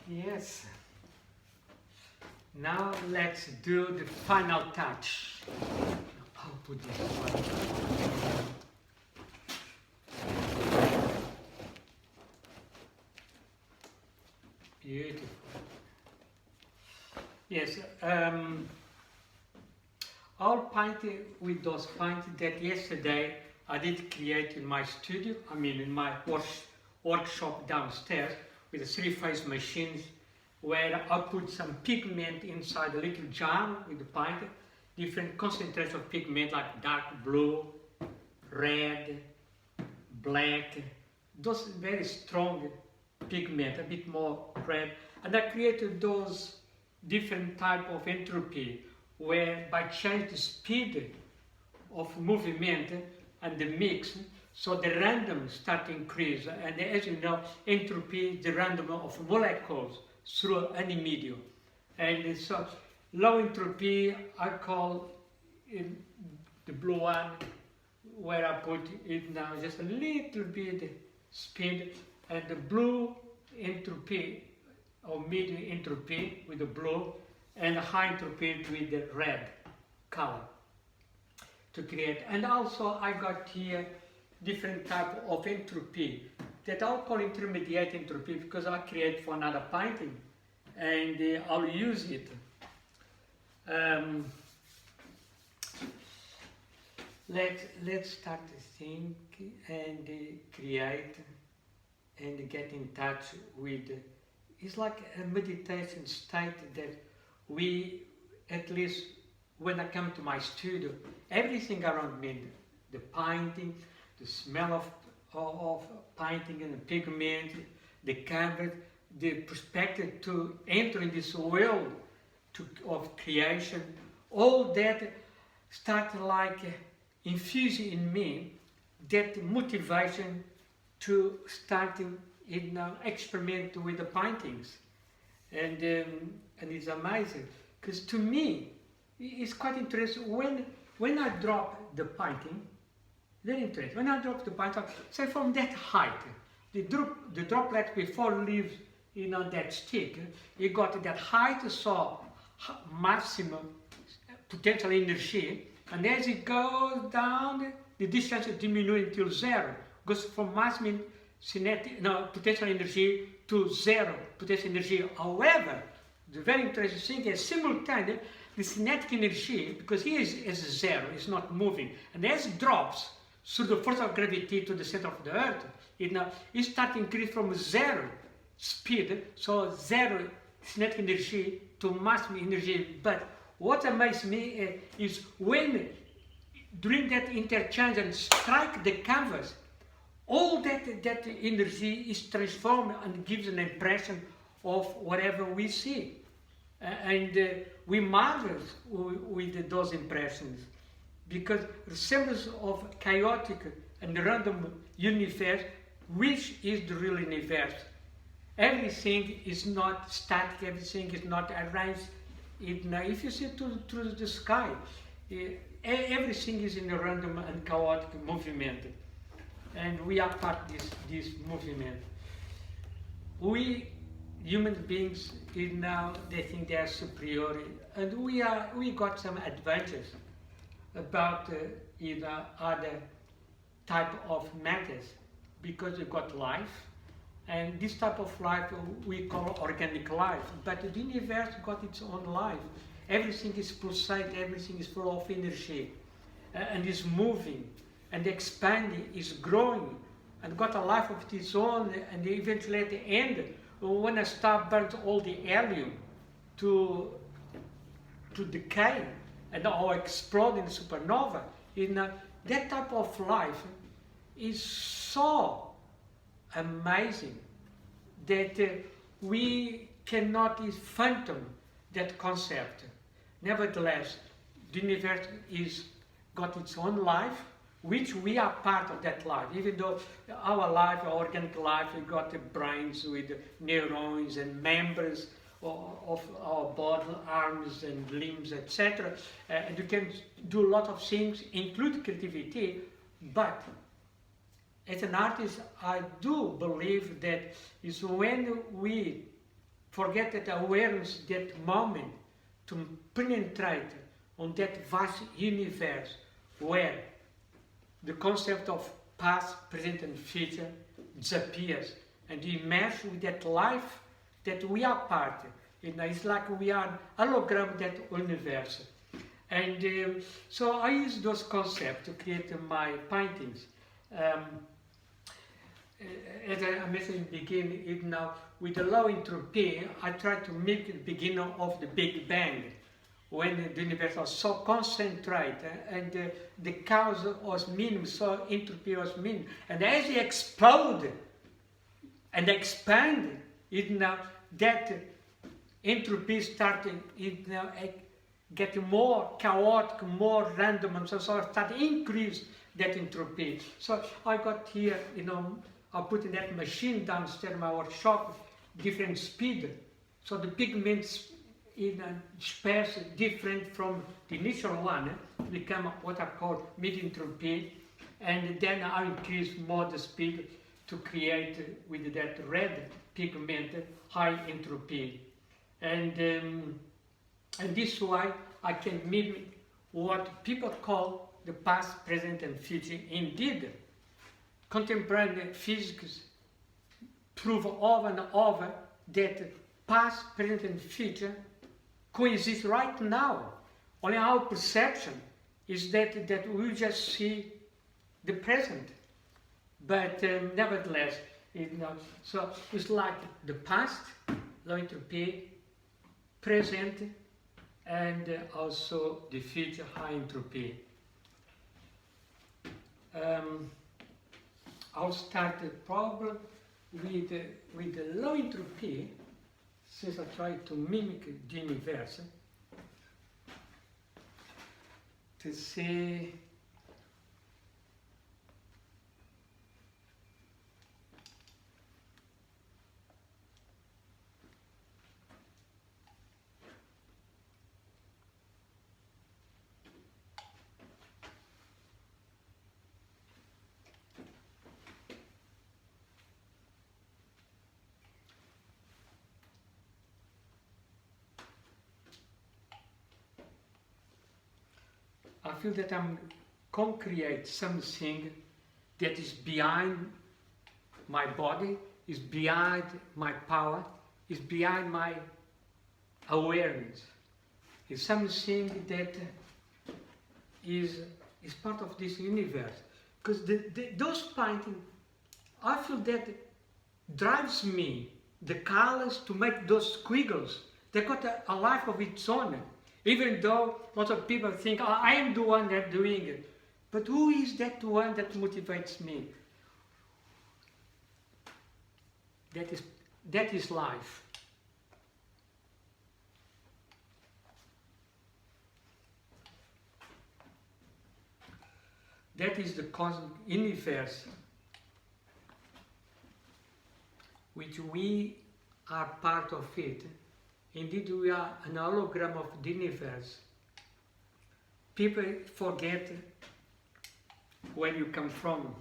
Yes. Now let's do the final touch. I'll put this one. Beautiful. Yes. I'll paint with those paints that yesterday I did create in my studio. I mean, in my workshop downstairs with the three-phase machines, where I put some pigment inside a little jar with the paint, different concentrations of pigment like dark blue, red, black, those very strong pigment, a bit more red, and I created those different type of entropy where by change the speed of movement and the mix, so the random start to increase, and as you know, entropy is the random of molecules through any medium. And so low entropy I call in the blue one, where I put it now just a little bit speed, and the blue entropy or medium entropy with the blue, and high entropy with the red color to create. And also I got here different type of entropy that I'll call intermediate entropy because I create for another painting, and I'll use it. Let's start to think and create and get in touch with. It's like a meditation state that we, at least when I come to my studio, everything around me, the painting, the smell of painting and the pigment, the canvas, the perspective to enter in this world of creation, all that started like infusing in me that motivation to starting experiment with the paintings, and it's amazing because to me it's quite interesting when I drop the painting. Very interesting. When I drop the painting, say from that height, the droplet before leaves that stick, you got that height, so maximum potential energy, and as it goes down, the distance is diminished until zero. Goes from maximum potential energy to zero potential energy. However, the very interesting thing is simultaneously the kinetic energy, because here is zero, it's not moving, and as it drops through the force of gravity to the center of the earth, it starts to increase from zero speed, so zero kinetic energy to maximum energy. But what amazes me is when during that interchange and strike the canvas, all that energy is transformed and gives an impression of whatever we see. And we marvel with those impressions, because the semblance of chaotic and random universe, which is the real universe. Everything is not static, everything is not arranged. If you see through the sky, everything is in a random and chaotic movement. And we are part of this movement. We human beings they think they are superior, and we got some advantages about other type of matters, because we got life, and this type of life we call organic life. But the universe got its own life. Everything is pulsating, everything is full of energy, and is moving and expanding, is growing, and got a life of its own. And eventually at the end, when a star burns all the helium to decay and or explode in supernova, that type of life is so amazing that we cannot fathom that concept. Nevertheless, the universe got its own life, which we are part of that life. Even though our life, our organic life, we got the brains with neurons and members of our body, arms and limbs, etc. And you can do a lot of things, including creativity. But as an artist, I do believe that is when we forget that awareness, that moment, to penetrate on that vast universe where the concept of past, present and future disappears, and you immerse with that life that we are part. It's like we are hologram of that universe. And so I use those concepts to create my paintings. As I mentioned in the beginning, now with the low entropy, I try to make the beginning of the Big Bang, when the universe was so concentrated and the chaos was minimum, so entropy was minimum. And as it exploded and expanded, that entropy started getting more chaotic, more random, and so I started increase that entropy. So I got here, I put in that machine downstairs in my workshop, different speed. So the pigments disperse different from the initial one, become what I call mid-entropy, and then I increase more the speed to create with that red pigment high entropy. And this way I can mimic what people call the past, present and future. Indeed, contemporary physics prove over and over that past, present and future coexist right now. Only our perception is that we just see the present. But nevertheless, so it's like the past, low entropy, present, and also the future, high entropy. I'll start the problem with the low entropy, since I try to mimic the universe, to see I feel that I'm co-create something that is behind my body, is behind my power, is behind my awareness. It's something that is part of this universe. Because those paintings, I feel that drives me, the colors, to make those squiggles. They got a life of its own. Even though lots of people think, oh, I am the one that's doing it. But who is that one that motivates me? That is life. That is the cosmic universe, which we are part of it. Indeed, we are an hologram of the universe. People forget where you come from.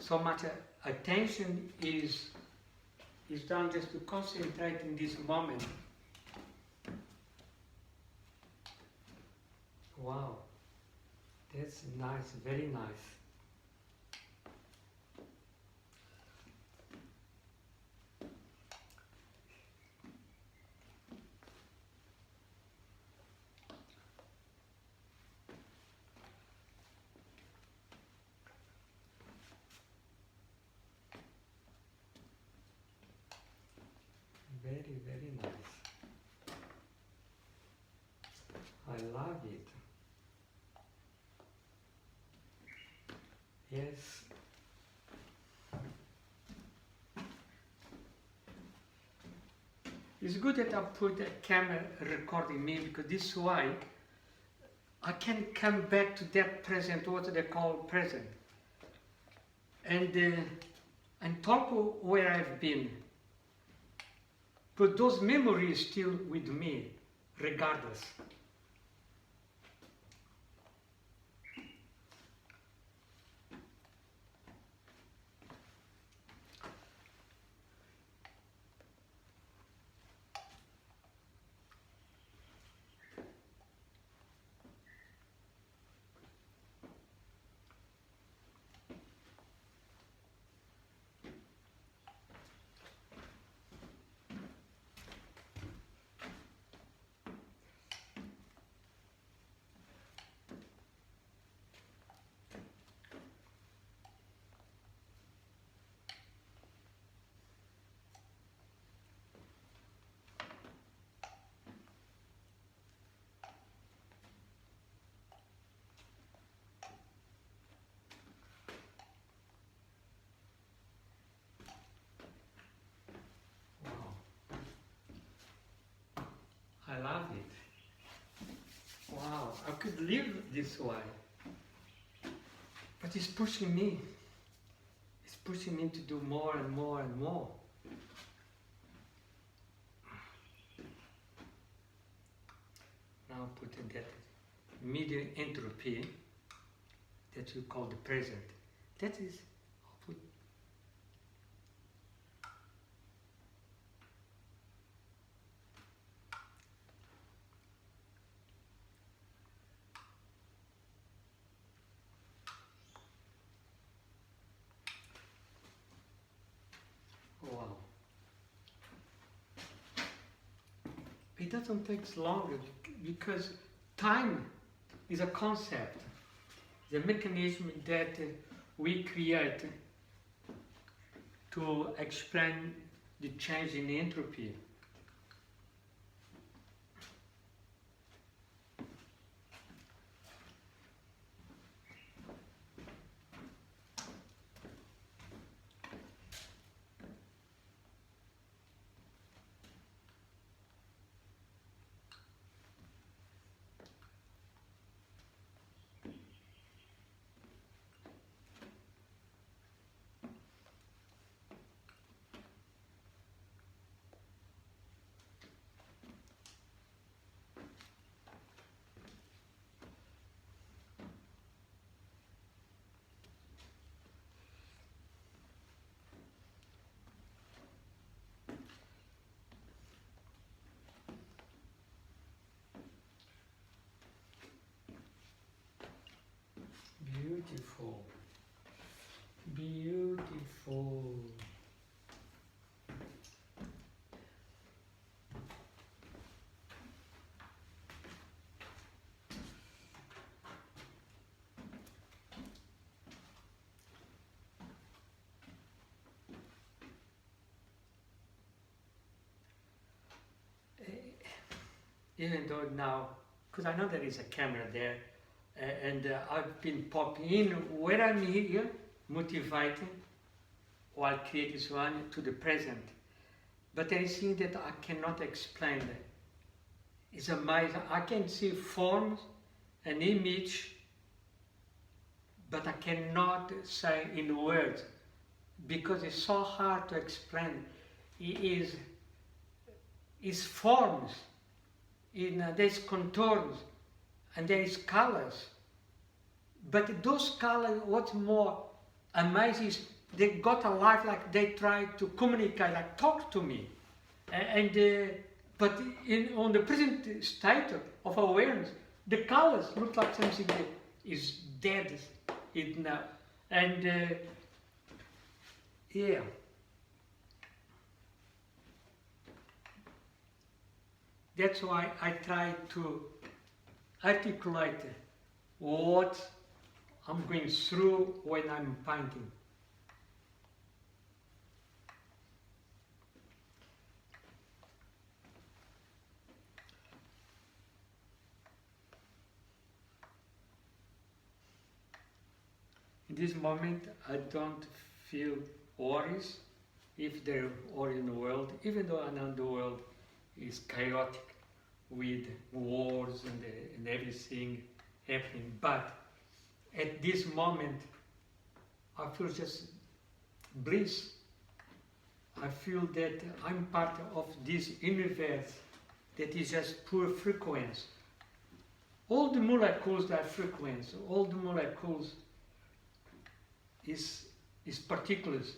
So much attention is done just to concentrate in this moment. Wow, that's nice, very nice. Very, very nice. I love it. Yes. It's good that I put a camera recording me, because this way I can come back to that present, what they call present, and talk where I've been. But those memories still with me, regardless. could live this way. But it's pushing me. It's pushing me to do more and more and more. Now putting that medium entropy that you call the present. That is, I'll put wow. It doesn't take long because time is a concept, the mechanism that we create to explain the change in entropy. Beautiful. Beautiful. Even though now, because I know there is a camera there, and I've been popping in where I'm here, motivating, while creating this one to the present. But there is things that I cannot explain. It's amazing. I can see forms, an image, but I cannot say in words because it's so hard to explain. It is forms, there's contours, and there is colors. But those colors, what's more amazing is they got a life, like they try to communicate, like talk to me. But on the present state of awareness, the colors look like something that is dead now. And yeah. That's why I try to articulate what I'm going through when I'm painting. In this moment, I don't feel worries if there are in the world, even though I know the world is chaotic with wars and everything happening. But at this moment, I feel just bliss. I feel that I'm part of this universe that is just pure frequency. All the molecules are frequency. All the molecules is particulars.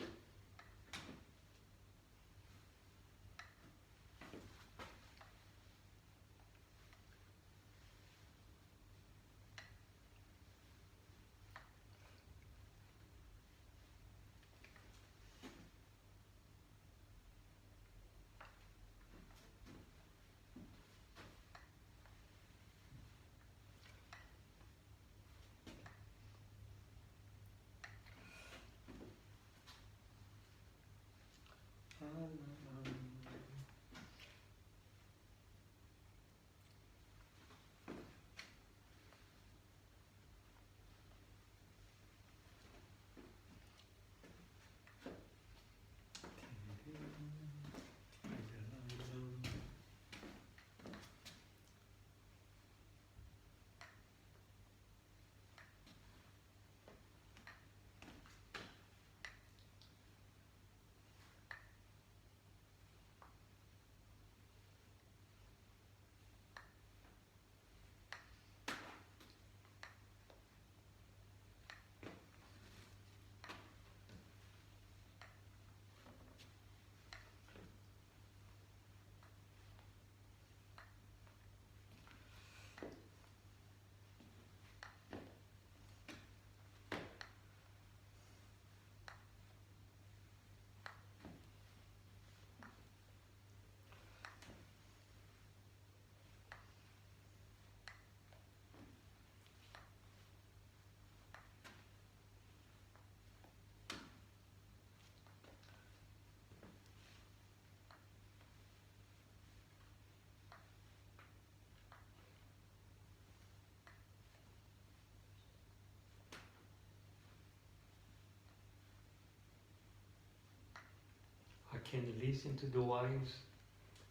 can listen to the waves,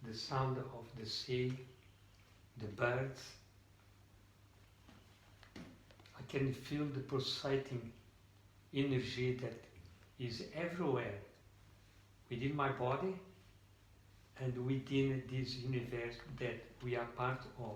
the sound of the sea, the birds. I can feel the pulsating energy that is everywhere within my body and within this universe that we are part of.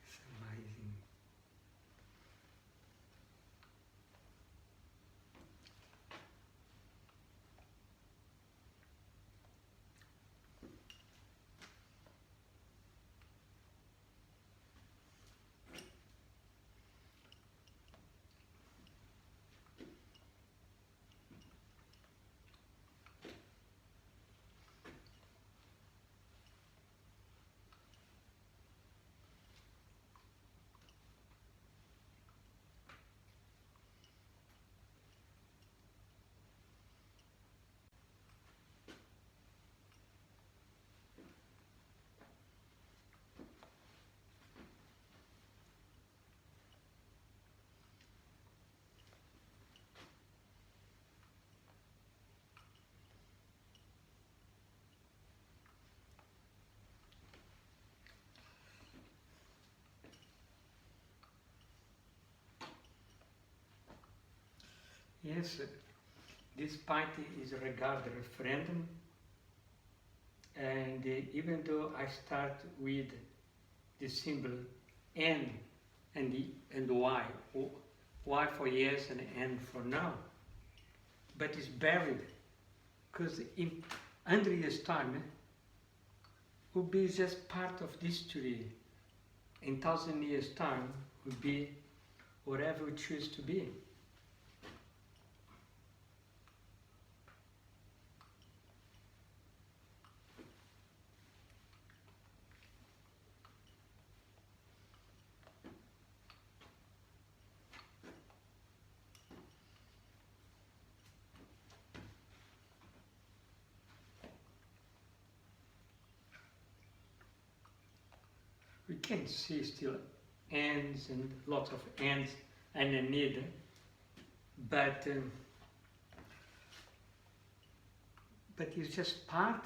It's amazing. Yes, this party is regarded referendum, and even though I start with the symbol N and Y, Y for yes and N for no, but it's buried, because in 100 years' time will be just part of history. In 1,000 years' time will be whatever we choose to be. We can see still ants and lots of ants underneath, but it's just part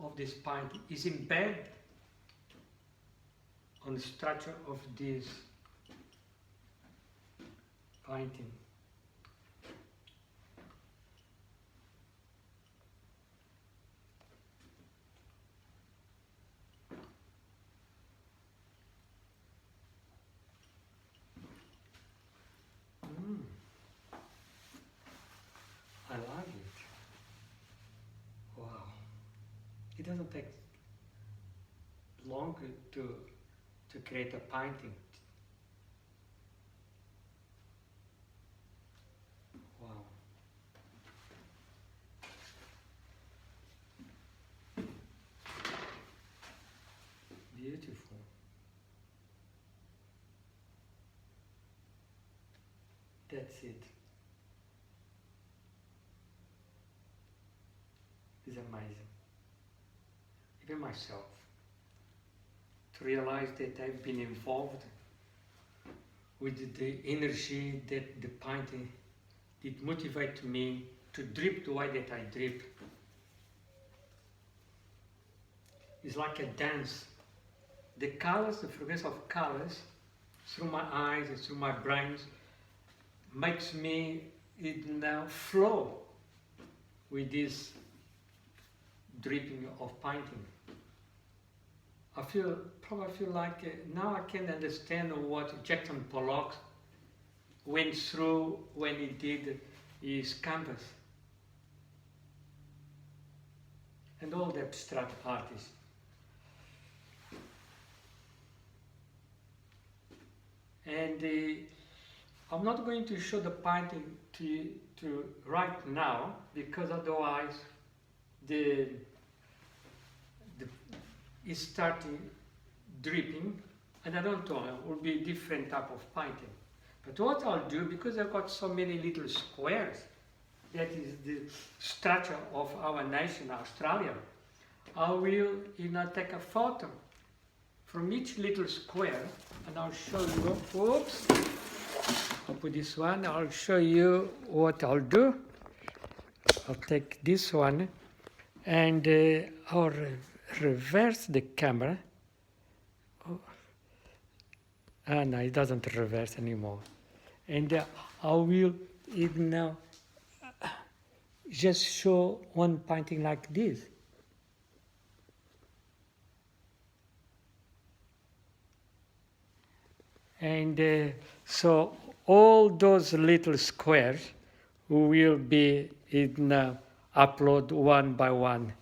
of this point. Is embedded on the structure of this painting. I like it. Wow. It doesn't take long to create a painting. Wow. Beautiful. That's it. It's amazing. Even myself, to realize that I've been involved with the energy that the painting did motivate me to drip the way that I drip. It's like a dance. The colors, the fragrance of colors, through my eyes and through my brains, makes me now flow with this dripping of painting. I feel like now I can understand what Jackson Pollock went through when he did his canvas. And all the abstract artists. And I'm not going to show the painting to right now, because otherwise it's starting dripping, and I don't know, it will be a different type of painting. But what I'll do, because I've got so many little squares, that is the structure of our nation, Australia, I will take a photo from each little square, and I'll show you, whoops, I'll put this one, I'll show you what I'll do. I'll take this one, and I'll reverse the camera. No, it doesn't reverse anymore. And I will now just show one painting like this. And so all those little squares will be upload one by one